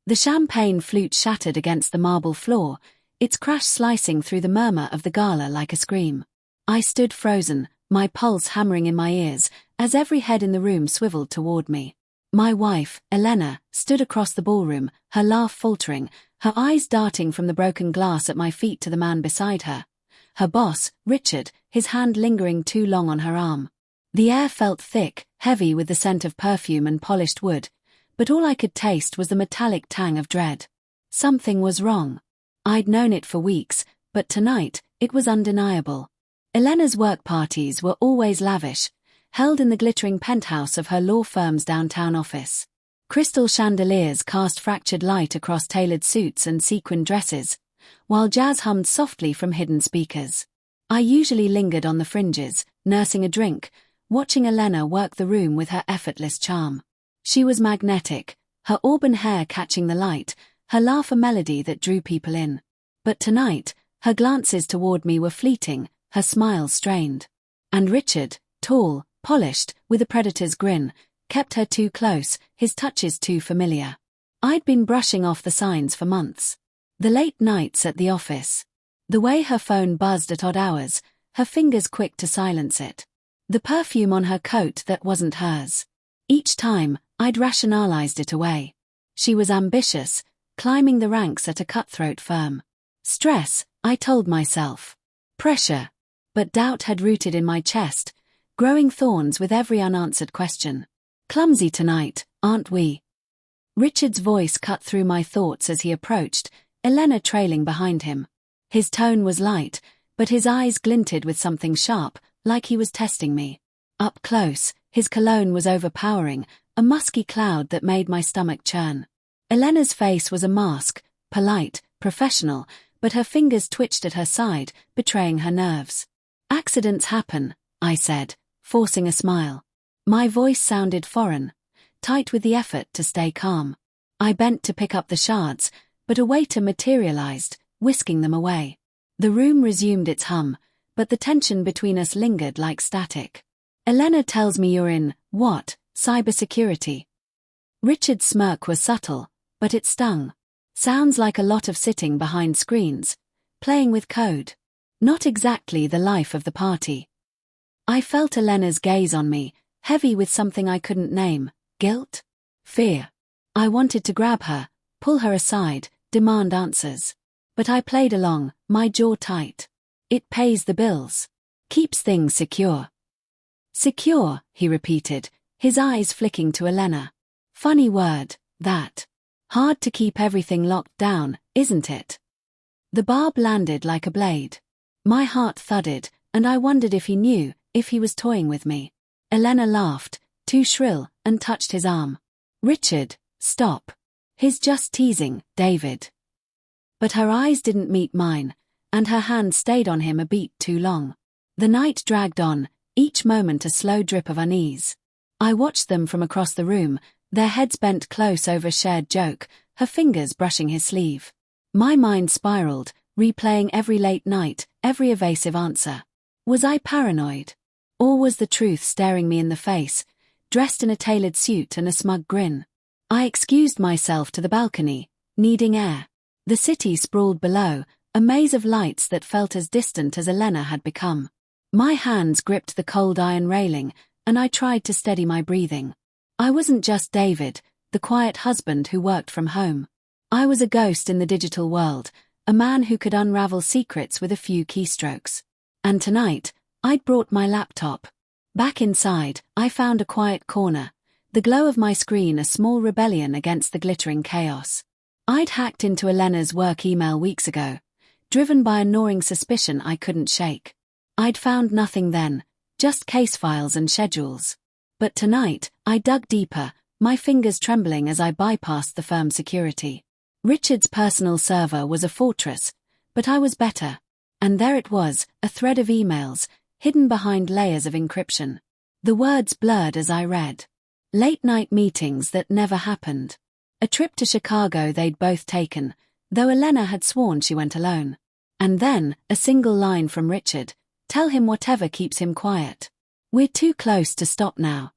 The champagne flute shattered against the marble floor, its crash slicing through the murmur of the gala like a scream. I stood frozen, my pulse hammering in my ears, as every head in the room swiveled toward me. My wife, Elena, stood across the ballroom, her laugh faltering, her eyes darting from the broken glass at my feet to the man beside her. Her boss, Richard, his hand lingering too long on her arm. The air felt thick, heavy with the scent of perfume and polished wood, but all I could taste was the metallic tang of dread. Something was wrong. I'd known it for weeks, but tonight, it was undeniable. Elena's work parties were always lavish, held in the glittering penthouse of her law firm's downtown office. Crystal chandeliers cast fractured light across tailored suits and sequined dresses, while jazz hummed softly from hidden speakers. I usually lingered on the fringes, nursing a drink, watching Elena work the room with her effortless charm. She was magnetic, her auburn hair catching the light, her laugh a melody that drew people in. But tonight, her glances toward me were fleeting, her smile strained. And Richard, tall, polished, with a predator's grin, kept her too close, his touches too familiar. I'd been brushing off the signs for months. The late nights at the office. The way her phone buzzed at odd hours, her fingers quick to silence it. The perfume on her coat that wasn't hers. Each time, I'd rationalized it away. She was ambitious, climbing the ranks at a cutthroat firm. Stress, I told myself. Pressure. But doubt had rooted in my chest, growing thorns with every unanswered question. Clumsy tonight, aren't we? Richard's voice cut through my thoughts as he approached, Elena trailing behind him. His tone was light, but his eyes glinted with something sharp, like he was testing me. Up close, his cologne was overpowering, a musky cloud that made my stomach churn. Elena's face was a mask, polite, professional, but her fingers twitched at her side, betraying her nerves. Accidents happen, I said, forcing a smile. My voice sounded foreign, tight with the effort to stay calm. I bent to pick up the shards, but a waiter materialized, whisking them away. The room resumed its hum, but the tension between us lingered like static. Elena tells me you're in, what, cybersecurity? Richard's smirk was subtle, but it stung. Sounds like a lot of sitting behind screens, playing with code. Not exactly the life of the party. I felt Elena's gaze on me, heavy with something I couldn't name, guilt? Fear. I wanted to grab her, pull her aside, demand answers. But I played along, my jaw tight. It pays the bills. Keeps things secure. Secure, he repeated, his eyes flicking to Elena. Funny word, that. Hard to keep everything locked down, isn't it? The barb landed like a blade. My heart thudded, and I wondered if he knew, if he was toying with me. Elena laughed, too shrill, and touched his arm. Richard, stop. He's just teasing, David. But her eyes didn't meet mine, and her hand stayed on him a beat too long. The night dragged on, each moment a slow drip of unease. I watched them from across the room, their heads bent close over shared joke, her fingers brushing his sleeve. My mind spiraled, replaying every late night, every evasive answer. Was I paranoid? Or was the truth staring me in the face, dressed in a tailored suit and a smug grin? I excused myself to the balcony, needing air. The city sprawled below, a maze of lights that felt as distant as Elena had become. My hands gripped the cold iron railing, and I tried to steady my breathing. I wasn't just David, the quiet husband who worked from home. I was a ghost in the digital world, a man who could unravel secrets with a few keystrokes. And tonight, I'd brought my laptop. Back inside, I found a quiet corner, the glow of my screen a small rebellion against the glittering chaos. I'd hacked into Elena's work email weeks ago, driven by a gnawing suspicion I couldn't shake. I'd found nothing then, just case files and schedules. But tonight, I dug deeper, my fingers trembling as I bypassed the firm's security. Richard's personal server was a fortress, but I was better. And there it was, a thread of emails, hidden behind layers of encryption. The words blurred as I read. Late-night meetings that never happened. A trip to Chicago they'd both taken, though Elena had sworn she went alone. And then, a single line from Richard, tell him whatever keeps him quiet. We're too close to stop now.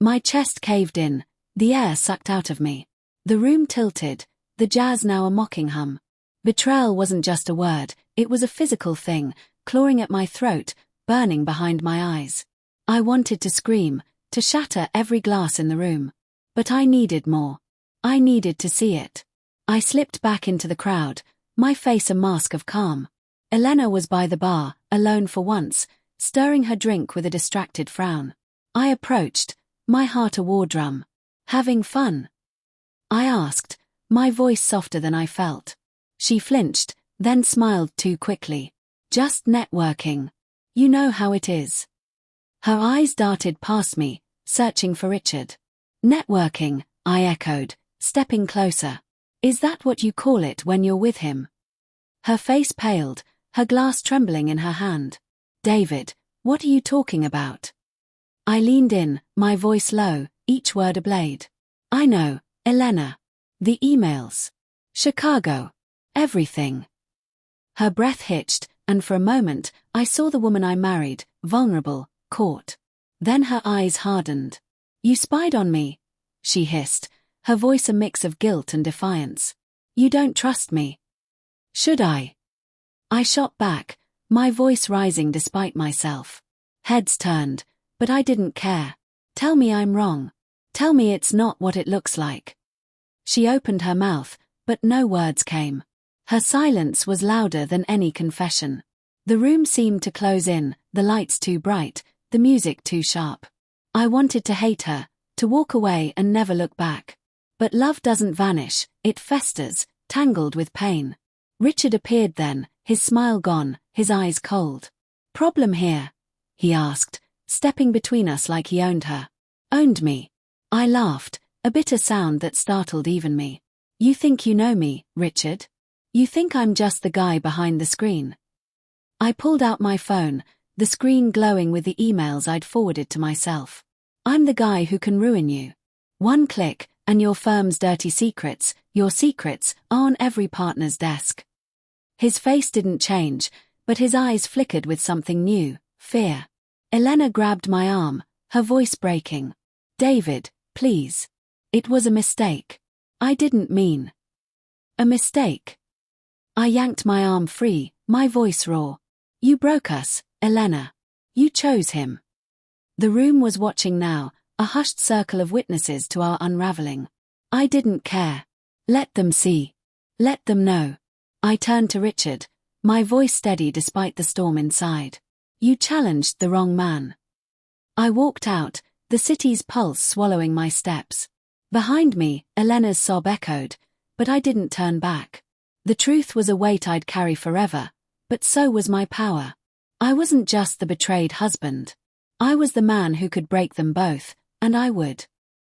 My chest caved in, the air sucked out of me. The room tilted, the jazz now a mocking hum. Betrayal wasn't just a word, it was a physical thing, clawing at my throat, burning behind my eyes. I wanted to scream, to shatter every glass in the room. But I needed more. I needed to see it. I slipped back into the crowd, my face a mask of calm. Elena was by the bar, alone for once, stirring her drink with a distracted frown. I approached, my heart a war drum. "Having fun?" I asked, my voice softer than I felt. She flinched, then smiled too quickly. "Just networking. You know how it is." Her eyes darted past me, searching for Richard. "Networking," I echoed, stepping closer. "Is that what you call it when you're with him?" Her face paled, her glass trembling in her hand. "David, what are you talking about?" I leaned in, my voice low, each word a blade. "I know, Elena. The emails. Chicago. Everything." Her breath hitched, and for a moment, I saw the woman I married, vulnerable, caught. Then her eyes hardened. "You spied on me," she hissed, her voice a mix of guilt and defiance. "You don't trust me." "Should I?" I shot back, my voice rising despite myself. Heads turned, but I didn't care. "Tell me I'm wrong. Tell me it's not what it looks like." She opened her mouth, but no words came. Her silence was louder than any confession. The room seemed to close in, the lights too bright, the music too sharp. I wanted to hate her, to walk away and never look back. But love doesn't vanish, it festers, tangled with pain. Richard appeared then, his smile gone, his eyes cold. "Problem here?" he asked, stepping between us like he owned her. "Owned me?" I laughed, a bitter sound that startled even me. "You think you know me, Richard? You think I'm just the guy behind the screen?" I pulled out my phone, the screen glowing with the emails I'd forwarded to myself. "I'm the guy who can ruin you. One click, and your firm's dirty secrets, your secrets, are on every partner's desk." His face didn't change, but his eyes flickered with something new, fear. Elena grabbed my arm, her voice breaking. "David, please. It was a mistake. I didn't mean." "A mistake?" I yanked my arm free, my voice raw. "You broke us, Elena. You chose him." The room was watching now, a hushed circle of witnesses to our unraveling. I didn't care. Let them see. Let them know. I turned to Richard, my voice steady despite the storm inside. "You challenged the wrong man." I walked out, the city's pulse swallowing my steps. Behind me, Elena's sob echoed, but I didn't turn back. The truth was a weight I'd carry forever, but so was my power. I wasn't just the betrayed husband. I was the man who could break them both, and I would.